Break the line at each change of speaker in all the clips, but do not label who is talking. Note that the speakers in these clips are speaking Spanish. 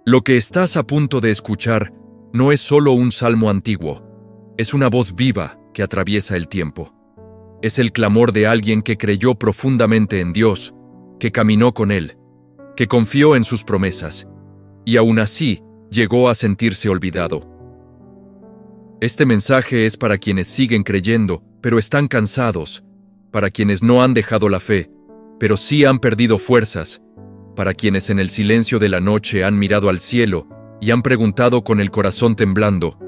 Lo que estás a punto de escuchar no es solo un salmo antiguo, es una voz viva que atraviesa el tiempo. Es el clamor de alguien que creyó profundamente en Dios, que caminó con Él, que confió en sus promesas, y aún así llegó a sentirse olvidado. Este mensaje es para quienes siguen creyendo, pero están cansados, para quienes no han dejado la fe, pero sí han perdido fuerzas, para quienes en el silencio de la noche han mirado al cielo y han preguntado con el corazón temblando: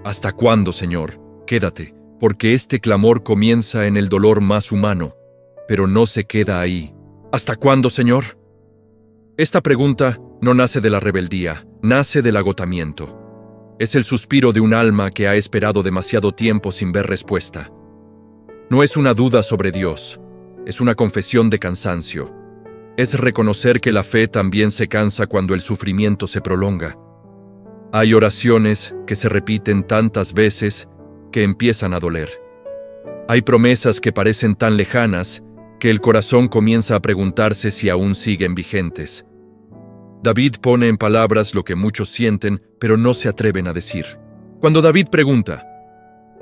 ¿hasta cuándo, Señor? Quédate, porque este clamor comienza en el dolor más humano, pero no se queda ahí. ¿Hasta cuándo, Señor? Esta pregunta no nace de la rebeldía, nace del agotamiento. Es el suspiro de un alma que ha esperado demasiado tiempo sin ver respuesta. No es una duda sobre Dios, es una confesión de cansancio. Es reconocer que la fe también se cansa cuando el sufrimiento se prolonga. Hay oraciones que se repiten tantas veces que empiezan a doler. Hay promesas que parecen tan lejanas que el corazón comienza a preguntarse si aún siguen vigentes. David pone en palabras lo que muchos sienten, pero no se atreven a decir. Cuando David pregunta: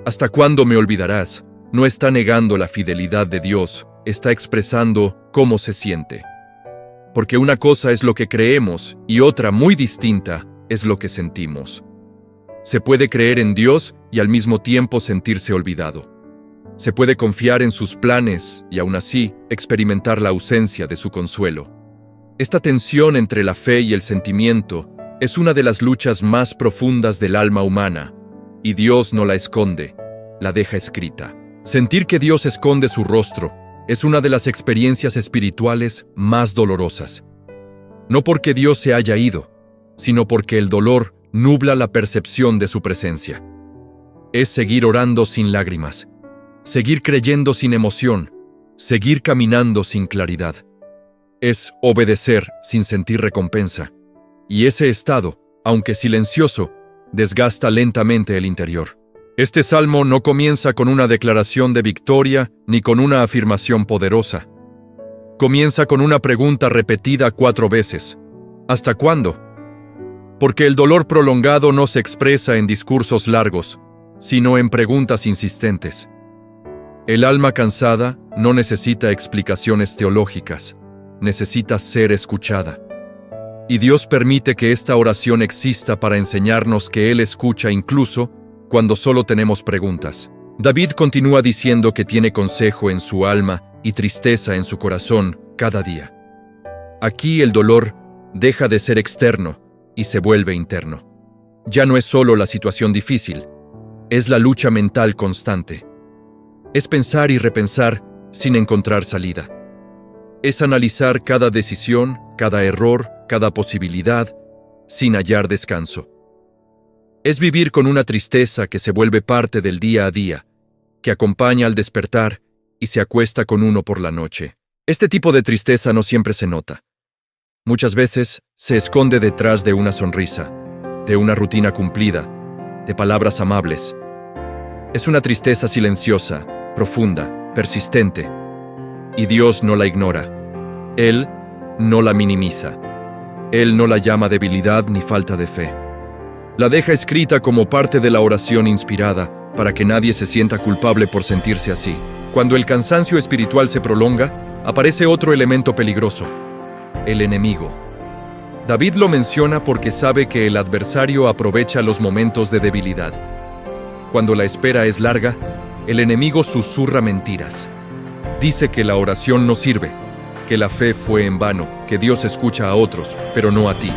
¿hasta cuándo me olvidarás?, no está negando la fidelidad de Dios, está expresando cómo se siente. Porque una cosa es lo que creemos y otra muy distinta es lo que sentimos. Se puede creer en Dios y al mismo tiempo sentirse olvidado. Se puede confiar en sus planes y aún así experimentar la ausencia de su consuelo. Esta tensión entre la fe y el sentimiento es una de las luchas más profundas del alma humana, y Dios no la esconde, la deja escrita. Sentir que Dios esconde su rostro es una de las experiencias espirituales más dolorosas. No porque Dios se haya ido, sino porque el dolor nubla la percepción de su presencia. Es seguir orando sin lágrimas, seguir creyendo sin emoción, seguir caminando sin claridad. Es obedecer sin sentir recompensa. Y ese estado, aunque silencioso, desgasta lentamente el interior. Este salmo no comienza con una declaración de victoria ni con una afirmación poderosa. Comienza con una pregunta repetida 4 veces. ¿Hasta cuándo? Porque el dolor prolongado no se expresa en discursos largos, sino en preguntas insistentes. El alma cansada no necesita explicaciones teológicas, necesita ser escuchada. Y Dios permite que esta oración exista para enseñarnos que Él escucha incluso cuando solo tenemos preguntas. David continúa diciendo que tiene consejo en su alma y tristeza en su corazón cada día. Aquí el dolor deja de ser externo y se vuelve interno. Ya no es solo la situación difícil, es la lucha mental constante. Es pensar y repensar sin encontrar salida. Es analizar cada decisión, cada error, cada posibilidad, sin hallar descanso. Es vivir con una tristeza que se vuelve parte del día a día, que acompaña al despertar y se acuesta con uno por la noche. Este tipo de tristeza no siempre se nota. Muchas veces se esconde detrás de una sonrisa, de una rutina cumplida, de palabras amables. Es una tristeza silenciosa, profunda, persistente. Y Dios no la ignora. Él no la minimiza. Él no la llama debilidad ni falta de fe. La deja escrita como parte de la oración inspirada para que nadie se sienta culpable por sentirse así. Cuando el cansancio espiritual se prolonga, aparece otro elemento peligroso: el enemigo. David lo menciona porque sabe que el adversario aprovecha los momentos de debilidad. Cuando la espera es larga, el enemigo susurra mentiras. Dice que la oración no sirve, que la fe fue en vano, que Dios escucha a otros, pero no a ti.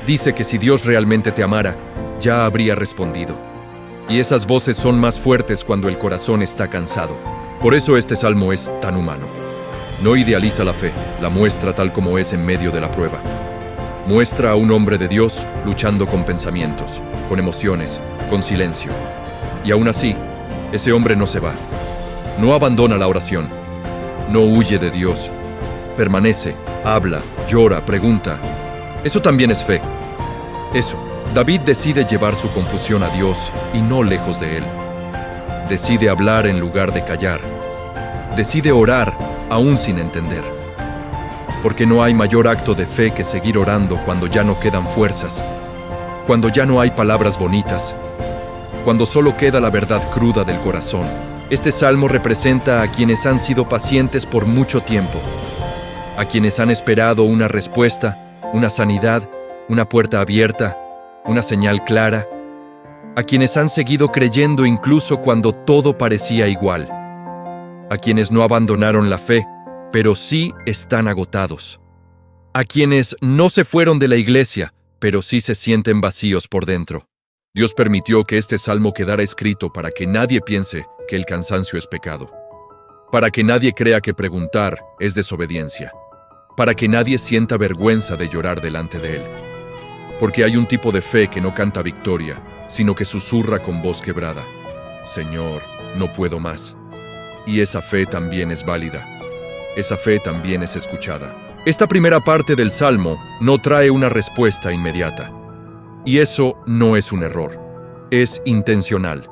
Dice que si Dios realmente te amara, ya habría respondido. Y esas voces son más fuertes cuando el corazón está cansado. Por eso este salmo es tan humano. No idealiza la fe, la muestra tal como es en medio de la prueba. Muestra a un hombre de Dios luchando con pensamientos, con emociones, con silencio. Y aún así, ese hombre no se va. No abandona la oración. No huye de Dios. Permanece, habla, llora, pregunta. Eso también es fe. Eso, David decide llevar su confusión a Dios y no lejos de Él. Decide hablar en lugar de callar. Decide orar aún sin entender. porque no hay mayor acto de fe que seguir orando cuando ya no quedan fuerzas, cuando ya no hay palabras bonitas, cuando solo queda la verdad cruda del corazón. Este salmo representa a quienes han sido pacientes por mucho tiempo, a quienes han esperado una respuesta, una sanidad, una puerta abierta, una señal clara, a quienes han seguido creyendo incluso cuando todo parecía igual, a quienes no abandonaron la fe, pero sí están agotados, a quienes no se fueron de la iglesia, pero sí se sienten vacíos por dentro. Dios permitió que este salmo quedara escrito para que nadie piense que el cansancio es pecado, para que nadie crea que preguntar es desobediencia, para que nadie sienta vergüenza de llorar delante de Él. Porque hay un tipo de fe que no canta victoria, sino que susurra con voz quebrada: Señor, no puedo más. Y esa fe también es válida. Esa fe también es escuchada. Esta primera parte del Salmo no trae una respuesta inmediata. Y eso no es un error. Es intencional.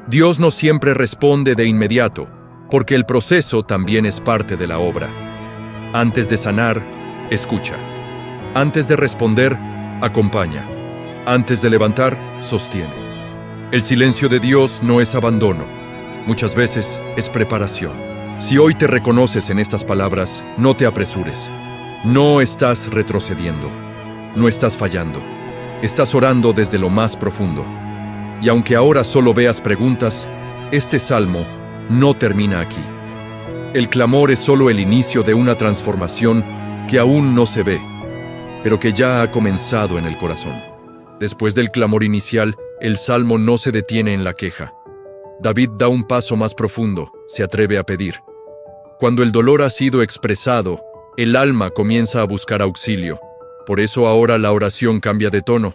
Dios no siempre responde de inmediato, porque el proceso también es parte de la obra. Antes de sanar, escucha. Antes de responder, acompaña. Antes de levantar, sostiene. El silencio de Dios no es abandono. Muchas veces es preparación. Si hoy te reconoces en estas palabras, no te apresures. No estás retrocediendo. No estás fallando. Estás orando desde lo más profundo. Y aunque ahora solo veas preguntas, este salmo no termina aquí. El clamor es solo el inicio de una transformación que aún no se ve, pero que ya ha comenzado en el corazón. Después del clamor inicial, el salmo no se detiene en la queja. David da un paso más profundo, se atreve a pedir. Cuando el dolor ha sido expresado, el alma comienza a buscar auxilio. Por eso ahora la oración cambia de tono.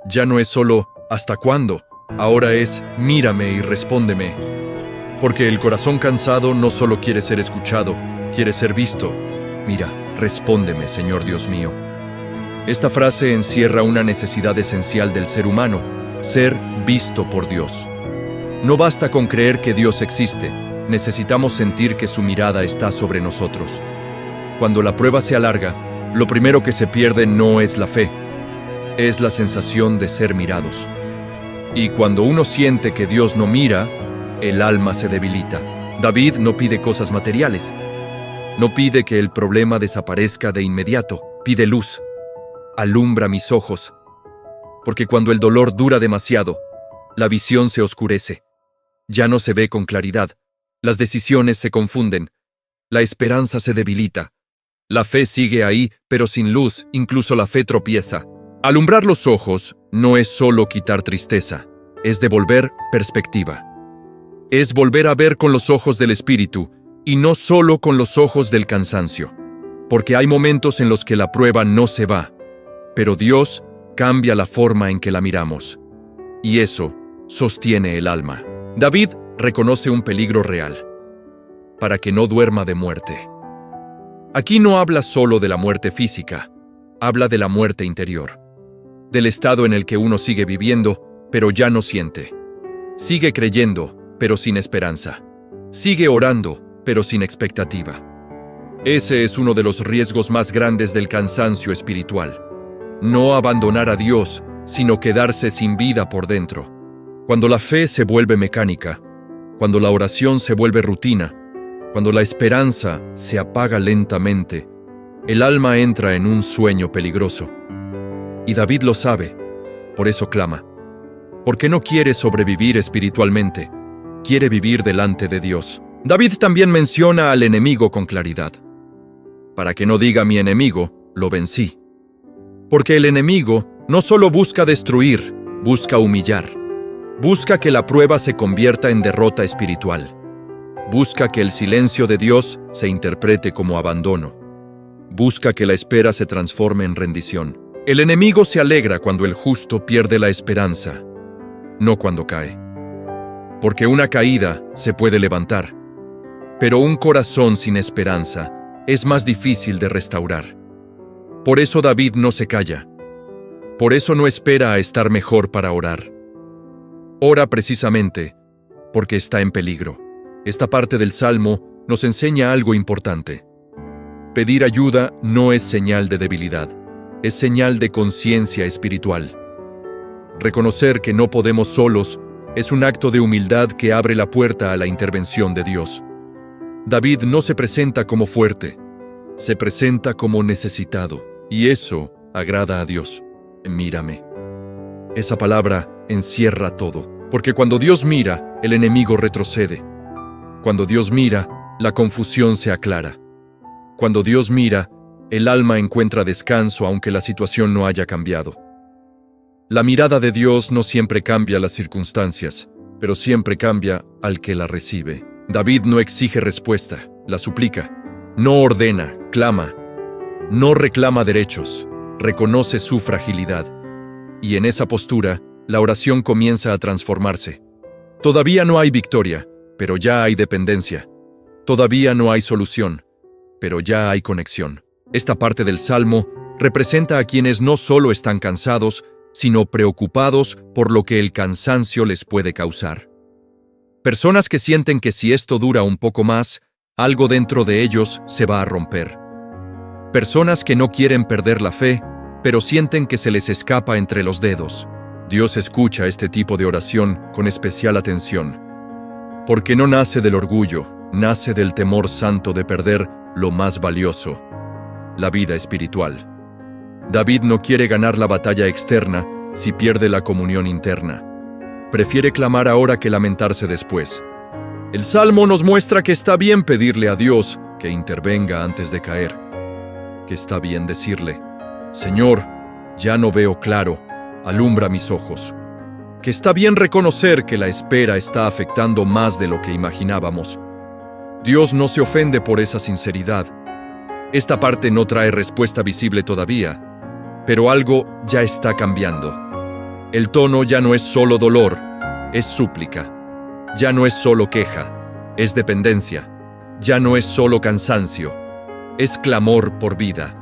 Ya no es solo ¿hasta cuándo? Ahora es mírame y respóndeme. Porque el corazón cansado no solo quiere ser escuchado, quiere ser visto. Mira, respóndeme, Señor Dios mío. Esta frase encierra una necesidad esencial del ser humano: ser visto por Dios. No basta con creer que Dios existe, necesitamos sentir que su mirada está sobre nosotros. Cuando la prueba se alarga, lo primero que se pierde no es la fe, es la sensación de ser mirados. Y cuando uno siente que Dios no mira, el alma se debilita. David no pide cosas materiales. No pide que el problema desaparezca de inmediato. Pide luz. Alumbra mis ojos. Porque cuando el dolor dura demasiado, la visión se oscurece. Ya no se ve con claridad. Las decisiones se confunden. La esperanza se debilita. La fe sigue ahí, pero sin luz, incluso la fe tropieza. Alumbrar los ojos no es solo quitar tristeza, es devolver perspectiva. Es volver a ver con los ojos del espíritu y no solo con los ojos del cansancio. Porque hay momentos en los que la prueba no se va, pero Dios cambia la forma en que la miramos. Y eso sostiene el alma. David reconoce un peligro real, para que no duerma de muerte. Aquí no habla solo de la muerte física, habla de la muerte interior, del estado en el que uno sigue viviendo, pero ya no siente. Sigue creyendo, pero sin esperanza. Sigue orando, pero sin expectativa. Ese es uno de los riesgos más grandes del cansancio espiritual. No abandonar a Dios, sino quedarse sin vida por dentro. Cuando la fe se vuelve mecánica, cuando la oración se vuelve rutina, cuando la esperanza se apaga lentamente, el alma entra en un sueño peligroso. Y David lo sabe, por eso clama. Porque no quiere sobrevivir espiritualmente, quiere vivir delante de Dios. David también menciona al enemigo con claridad. Para que no diga mi enemigo, lo vencí. Porque el enemigo no solo busca destruir, busca humillar. Busca que la prueba se convierta en derrota espiritual. Busca que el silencio de Dios se interprete como abandono. Busca que la espera se transforme en rendición. El enemigo se alegra cuando el justo pierde la esperanza, no cuando cae. Porque una caída se puede levantar, pero un corazón sin esperanza es más difícil de restaurar. Por eso David no se calla. Por eso no espera a estar mejor para orar. Ora precisamente porque está en peligro. Esta parte del Salmo nos enseña algo importante. Pedir ayuda no es señal de debilidad, es señal de conciencia espiritual. Reconocer que no podemos solos es un acto de humildad que abre la puerta a la intervención de Dios. David no se presenta como fuerte, se presenta como necesitado, y eso agrada a Dios. Mírame. Esa palabra encierra todo, porque cuando Dios mira, el enemigo retrocede. Cuando Dios mira, la confusión se aclara. Cuando Dios mira, el alma encuentra descanso aunque la situación no haya cambiado. La mirada de Dios no siempre cambia las circunstancias, pero siempre cambia al que la recibe. David no exige respuesta, la suplica. No ordena, clama. No reclama derechos, reconoce su fragilidad. Y en esa postura, la oración comienza a transformarse. Todavía no hay victoria, pero ya hay dependencia. Todavía no hay solución, pero ya hay conexión. Esta parte del Salmo representa a quienes no solo están cansados, sino preocupados por lo que el cansancio les puede causar. Personas que sienten que si esto dura un poco más, algo dentro de ellos se va a romper. Personas que no quieren perder la fe, pero sienten que se les escapa entre los dedos. Dios escucha este tipo de oración con especial atención, porque no nace del orgullo, nace del temor santo de perder lo más valioso, la vida espiritual. David no quiere ganar la batalla externa si pierde la comunión interna. Prefiere clamar ahora que lamentarse después. El Salmo nos muestra que está bien pedirle a Dios que intervenga antes de caer, que está bien decirle: Señor, ya no veo claro, alumbra mis ojos. Que está bien reconocer que la espera está afectando más de lo que imaginábamos. Dios no se ofende por esa sinceridad. Esta parte no trae respuesta visible todavía, pero algo ya está cambiando. El tono ya no es solo dolor, es súplica. Ya no es solo queja, es dependencia. Ya no es solo cansancio, es clamor por vida.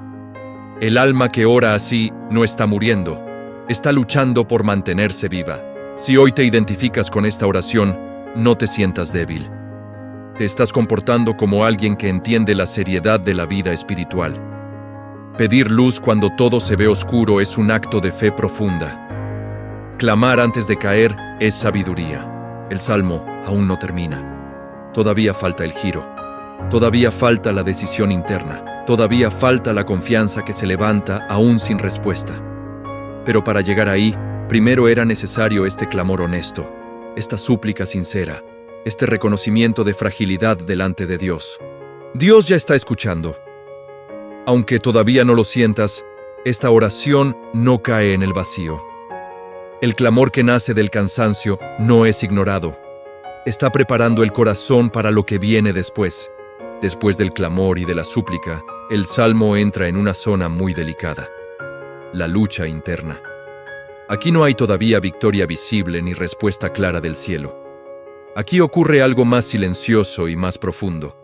El alma que ora así no está muriendo, está luchando por mantenerse viva. Si hoy te identificas con esta oración, no te sientas débil. Te estás comportando como alguien que entiende la seriedad de la vida espiritual. Pedir luz cuando todo se ve oscuro es un acto de fe profunda. Clamar antes de caer es sabiduría. El Salmo aún no termina. Todavía falta el giro. Todavía falta la decisión interna. Todavía falta la confianza que se levanta aún sin respuesta. Pero para llegar ahí, primero era necesario este clamor honesto, esta súplica sincera, este reconocimiento de fragilidad delante de Dios. Dios ya está escuchando. Aunque todavía no lo sientas, esta oración no cae en el vacío. El clamor que nace del cansancio no es ignorado. Está preparando el corazón para lo que viene después. Después del clamor y de la súplica, el Salmo entra en una zona muy delicada: la lucha interna. Aquí no hay todavía victoria visible ni respuesta clara del cielo. Aquí ocurre algo más silencioso y más profundo: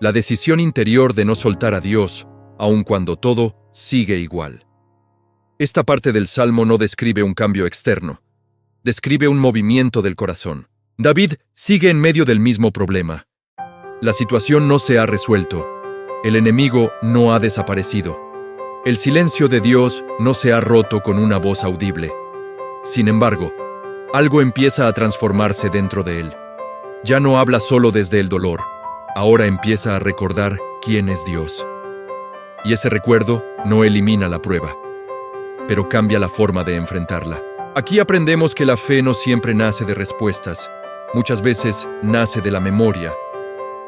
la decisión interior de no soltar a Dios, aun cuando todo sigue igual. Esta parte del Salmo no describe un cambio externo, describe un movimiento del corazón. David sigue en medio del mismo problema. La situación no se ha resuelto, el enemigo no ha desaparecido. El silencio de Dios no se ha roto con una voz audible. Sin embargo, algo empieza a transformarse dentro de él. Ya no habla solo desde el dolor, ahora empieza a recordar quién es Dios. Y ese recuerdo no elimina la prueba, pero cambia la forma de enfrentarla. Aquí aprendemos que la fe no siempre nace de respuestas, muchas veces nace de la memoria.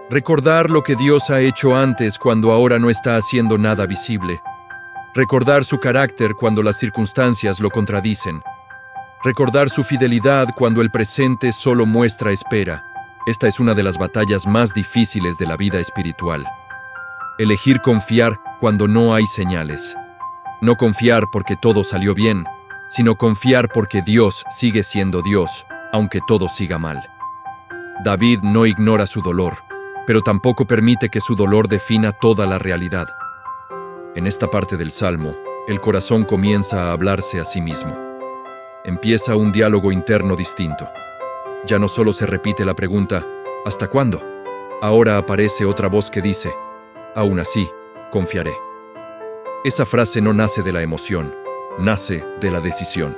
Recordar lo que Dios ha hecho antes cuando ahora no está haciendo nada visible. Recordar su carácter cuando las circunstancias lo contradicen. Recordar su fidelidad cuando el presente solo muestra espera. Esta es una de las batallas más difíciles de la vida espiritual. Elegir confiar cuando no hay señales. No confiar porque todo salió bien, sino confiar porque Dios sigue siendo Dios, aunque todo siga mal. David no ignora su dolor, pero tampoco permite que su dolor defina toda la realidad. En esta parte del Salmo, el corazón comienza a hablarse a sí mismo. Empieza un diálogo interno distinto. Ya no solo se repite la pregunta, ¿hasta cuándo? Ahora aparece otra voz que dice, aún así, confiaré. Esa frase no nace de la emoción, nace de la decisión.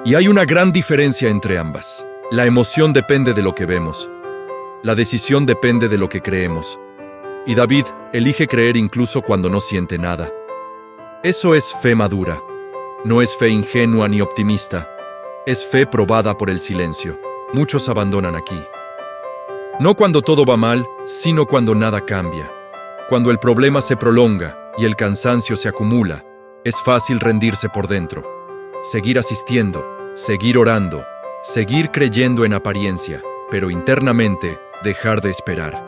Y hay una gran diferencia entre ambas. La emoción depende de lo que vemos. La decisión depende de lo que creemos. Y David elige creer incluso cuando no siente nada. Eso es fe madura. No es fe ingenua ni optimista. Es fe probada por el silencio. Muchos abandonan aquí. No cuando todo va mal, sino cuando nada cambia. Cuando el problema se prolonga y el cansancio se acumula, es fácil rendirse por dentro. Seguir asistiendo, seguir orando, seguir creyendo en apariencia, pero internamente dejar de esperar.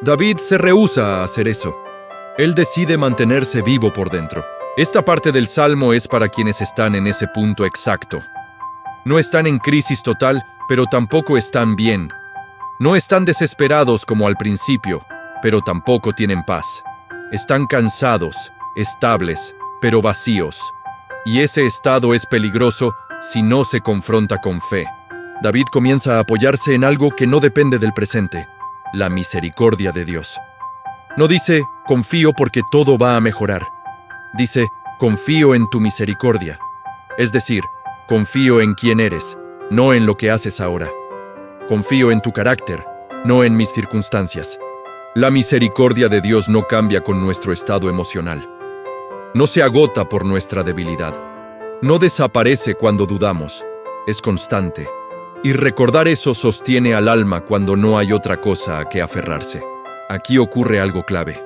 David se rehúsa a hacer eso. Él decide mantenerse vivo por dentro. Esta parte del Salmo es para quienes están en ese punto exacto. No están en crisis total, pero tampoco están bien. No están desesperados como al principio, pero tampoco tienen paz. Están cansados, estables, pero vacíos. Y ese estado es peligroso si no se confronta con fe. David comienza a apoyarse en algo que no depende del presente, la misericordia de Dios. No dice, confío porque todo va a mejorar. Dice, confío en tu misericordia. Es decir, confío en quién eres, no en lo que haces ahora. Confío en tu carácter, no en mis circunstancias. La misericordia de Dios no cambia con nuestro estado emocional. No se agota por nuestra debilidad. No desaparece cuando dudamos. Es constante. Y recordar eso sostiene al alma cuando no hay otra cosa a que aferrarse. Aquí ocurre algo clave.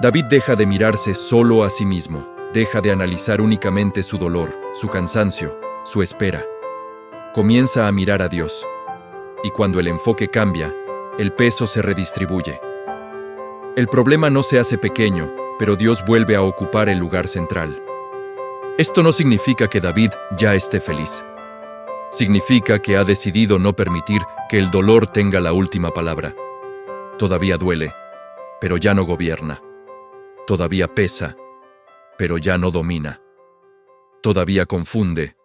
David deja de mirarse solo a sí mismo. Deja de analizar únicamente su dolor, su cansancio, su espera. Comienza a mirar a Dios. Y cuando el enfoque cambia, el peso se redistribuye. El problema no se hace pequeño, pero Dios vuelve a ocupar el lugar central. Esto no significa que David ya esté feliz. Significa que ha decidido no permitir que el dolor tenga la última palabra. Todavía duele, pero ya no gobierna. Todavía pesa, pero ya no domina. Todavía confunde,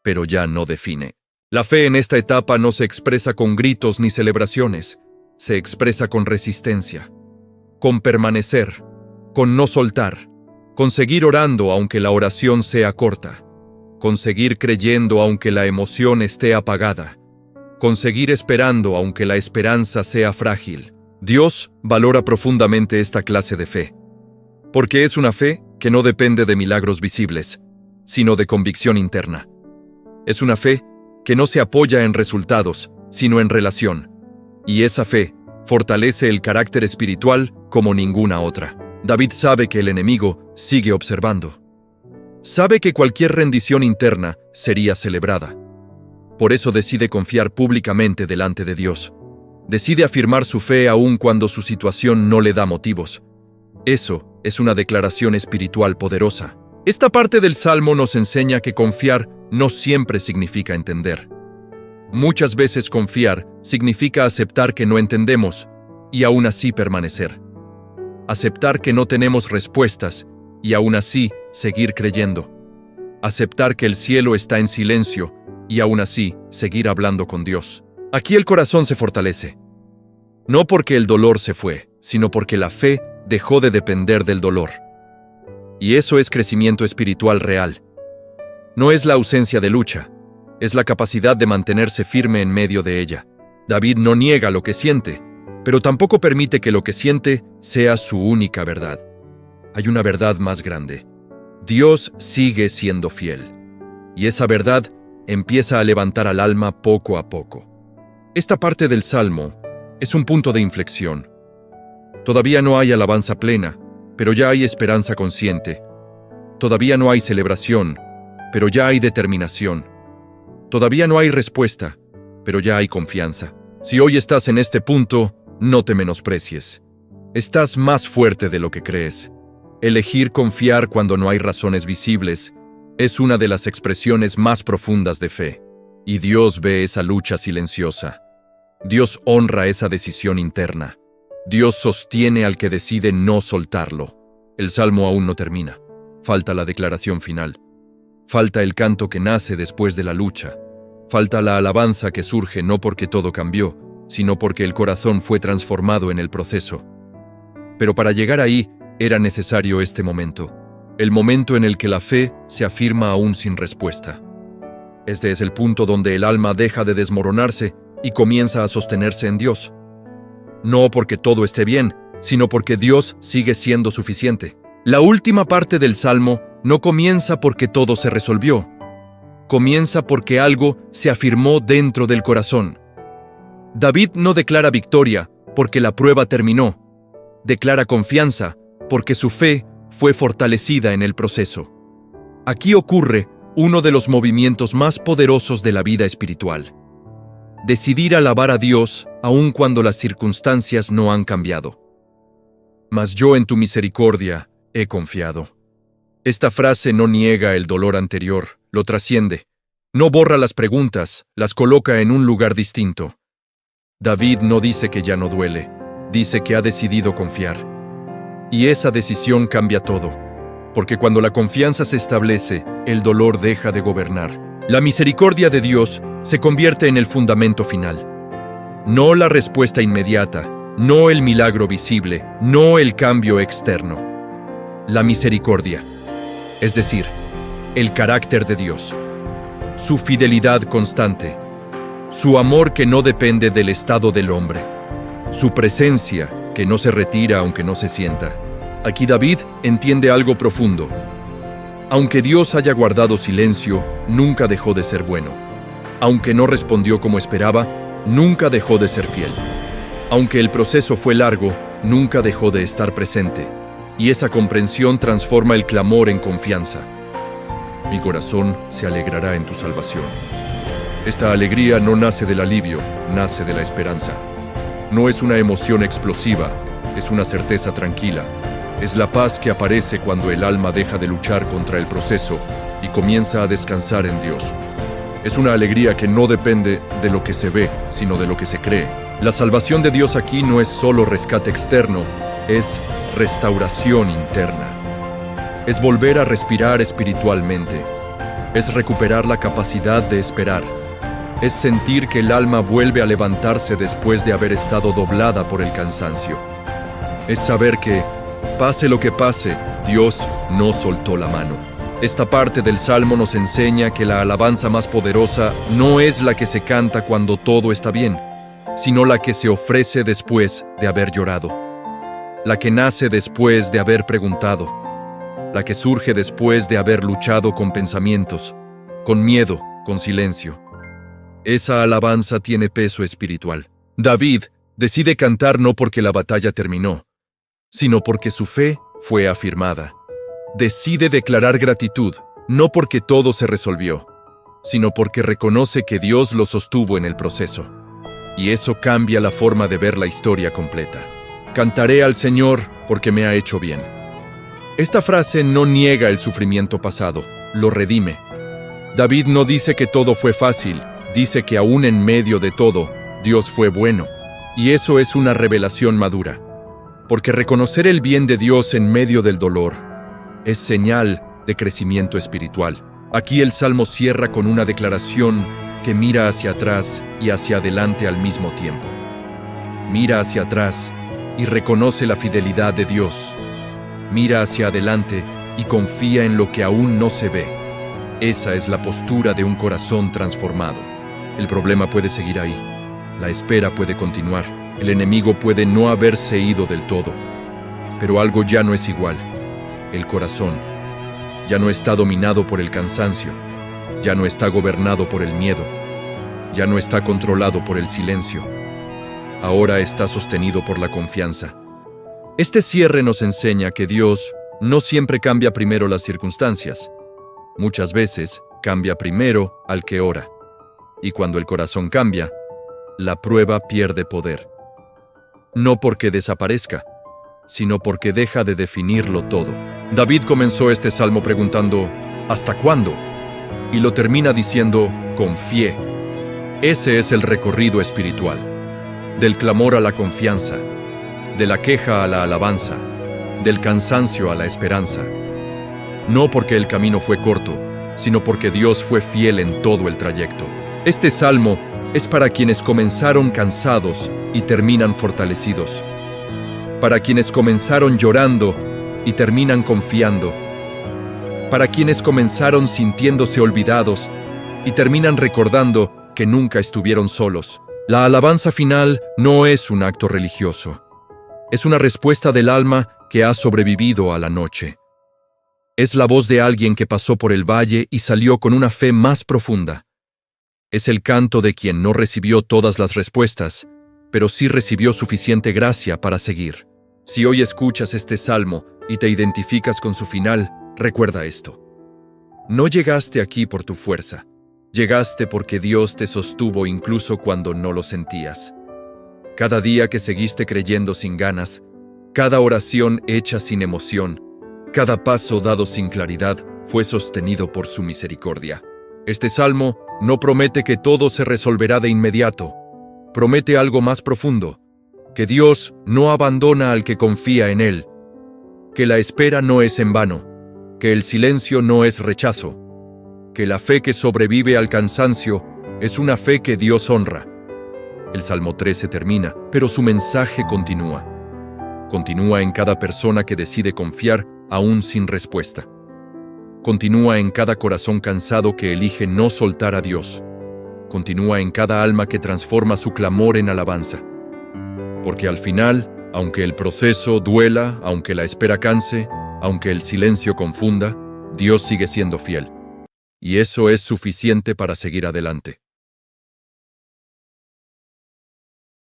pero ya no define. La fe en esta etapa no se expresa con gritos ni celebraciones, se expresa con resistencia, con permanecer, con no soltar, con seguir orando aunque la oración sea corta, con seguir creyendo aunque la emoción esté apagada, con seguir esperando aunque la esperanza sea frágil. Dios valora profundamente esta clase de fe, porque es una fe que no depende de milagros visibles, sino de convicción interna. Es una fe que no se apoya en resultados, sino en relación. Y esa fe fortalece el carácter espiritual como ninguna otra. David sabe que el enemigo sigue observando. Sabe que cualquier rendición interna sería celebrada. Por eso decide confiar públicamente delante de Dios. Decide afirmar su fe aun cuando su situación no le da motivos. Eso es una declaración espiritual poderosa. Esta parte del Salmo nos enseña que confiar no siempre significa entender. Muchas veces confiar significa aceptar que no entendemos y aún así permanecer. Aceptar que no tenemos respuestas y aún así seguir creyendo. Aceptar que el cielo está en silencio y aún así seguir hablando con Dios. Aquí el corazón se fortalece. No porque el dolor se fue, sino porque la fe dejó de depender del dolor. Y eso es crecimiento espiritual real. No es la ausencia de lucha, es la capacidad de mantenerse firme en medio de ella. David no niega lo que siente, pero tampoco permite que lo que siente sea su única verdad. Hay una verdad más grande. Dios sigue siendo fiel. Y esa verdad empieza a levantar al alma poco a poco. Esta parte del Salmo es un punto de inflexión. Todavía no hay alabanza plena, pero ya hay esperanza consciente. Todavía no hay celebración, pero ya hay determinación. Todavía no hay respuesta, pero ya hay confianza. Si hoy estás en este punto, no te menosprecies. Estás más fuerte de lo que crees. Elegir confiar cuando no hay razones visibles es una de las expresiones más profundas de fe. Y Dios ve esa lucha silenciosa. Dios honra esa decisión interna. Dios sostiene al que decide no soltarlo. El Salmo aún no termina. Falta la declaración final. Falta el canto que nace después de la lucha. Falta la alabanza que surge no porque todo cambió, sino porque el corazón fue transformado en el proceso. Pero para llegar ahí, Era necesario este momento, el momento en el que la fe se afirma aún sin respuesta. Este es el punto donde el alma deja de desmoronarse y comienza a sostenerse en Dios. No porque todo esté bien, sino porque Dios sigue siendo suficiente. La última parte del Salmo no comienza porque todo se resolvió. Comienza porque algo se afirmó dentro del corazón. David no declara victoria porque la prueba terminó. Declara confianza porque su fe fue fortalecida en el proceso. Aquí ocurre uno de los movimientos más poderosos de la vida espiritual. Decidir alabar a Dios aun cuando las circunstancias no han cambiado. Mas yo en tu misericordia he confiado. Esta frase no niega el dolor anterior, lo trasciende. No borra las preguntas, las coloca en un lugar distinto. David no dice que ya no duele, dice que ha decidido confiar. Y esa decisión cambia todo, porque cuando la confianza se establece, el dolor deja de gobernar. La misericordia de Dios se convierte en el fundamento final. No la respuesta inmediata, no el milagro visible, no el cambio externo. La misericordia, es decir, el carácter de Dios, su fidelidad constante, su amor que no depende del estado del hombre, su presencia que no se retira aunque no se sienta. Aquí David entiende algo profundo. Aunque Dios haya guardado silencio, nunca dejó de ser bueno. Aunque no respondió como esperaba, nunca dejó de ser fiel. Aunque el proceso fue largo, nunca dejó de estar presente. Y esa comprensión transforma el clamor en confianza. Mi corazón se alegrará en tu salvación. Esta alegría no nace del alivio, nace de la esperanza. No es una emoción explosiva, es una certeza tranquila. Es la paz que aparece cuando el alma deja de luchar contra el proceso y comienza a descansar en Dios. Es una alegría que no depende de lo que se ve, sino de lo que se cree. La salvación de Dios aquí no es solo rescate externo, es restauración interna. Es volver a respirar espiritualmente. Es recuperar la capacidad de esperar. Es sentir que el alma vuelve a levantarse después de haber estado doblada por el cansancio. Es saber que, pase lo que pase, Dios no soltó la mano. Esta parte del Salmo nos enseña que la alabanza más poderosa no es la que se canta cuando todo está bien, sino la que se ofrece después de haber llorado, la que nace después de haber preguntado, la que surge después de haber luchado con pensamientos, con miedo, con silencio. Esa alabanza tiene peso espiritual. David decide cantar no porque la batalla terminó, sino porque su fe fue afirmada. Decide declarar gratitud, no porque todo se resolvió, sino porque reconoce que Dios lo sostuvo en el proceso. Y eso cambia la forma de ver la historia completa. Cantaré al Señor porque me ha hecho bien. Esta frase no niega el sufrimiento pasado, lo redime. David no dice que todo fue fácil, dice que aún en medio de todo, Dios fue bueno. Y eso es una revelación madura. Porque reconocer el bien de Dios en medio del dolor es señal de crecimiento espiritual. Aquí el Salmo cierra con una declaración que mira hacia atrás y hacia adelante al mismo tiempo. Mira hacia atrás y reconoce la fidelidad de Dios. Mira hacia adelante y confía en lo que aún no se ve. Esa es la postura de un corazón transformado. El problema puede seguir ahí. La espera puede continuar. El enemigo puede no haberse ido del todo. Pero algo ya no es igual. El corazón ya no está dominado por el cansancio. Ya no está gobernado por el miedo. Ya no está controlado por el silencio. Ahora está sostenido por la confianza. Este cierre nos enseña que Dios no siempre cambia primero las circunstancias. Muchas veces cambia primero al que ora. Y cuando el corazón cambia, la prueba pierde poder. No porque desaparezca, sino porque deja de definirlo todo. David comenzó este salmo preguntando, ¿hasta cuándo? Y lo termina diciendo, confié. Ese es el recorrido espiritual. Del clamor a la confianza, de la queja a la alabanza, del cansancio a la esperanza. No porque el camino fue corto, sino porque Dios fue fiel en todo el trayecto. Este salmo es para quienes comenzaron cansados y terminan fortalecidos. Para quienes comenzaron llorando y terminan confiando. Para quienes comenzaron sintiéndose olvidados y terminan recordando que nunca estuvieron solos. La alabanza final no es un acto religioso. Es una respuesta del alma que ha sobrevivido a la noche. Es la voz de alguien que pasó por el valle y salió con una fe más profunda. Es el canto de quien no recibió todas las respuestas, pero sí recibió suficiente gracia para seguir. Si hoy escuchas este salmo y te identificas con su final, recuerda esto. No llegaste aquí por tu fuerza. Llegaste porque Dios te sostuvo incluso cuando no lo sentías. Cada día que seguiste creyendo sin ganas, cada oración hecha sin emoción, cada paso dado sin claridad fue sostenido por su misericordia. Este salmo no promete que todo se resolverá de inmediato. Promete algo más profundo, que Dios no abandona al que confía en Él, que la espera no es en vano, que el silencio no es rechazo, que la fe que sobrevive al cansancio es una fe que Dios honra. El Salmo 13 termina, pero su mensaje continúa. Continúa en cada persona que decide confiar aún sin respuesta. Continúa en cada corazón cansado que elige no soltar a Dios. Continúa en cada alma que transforma su clamor en alabanza. Porque al final, aunque el proceso duela, aunque la espera canse, aunque el silencio confunda, Dios sigue siendo fiel. Y eso es suficiente para seguir adelante.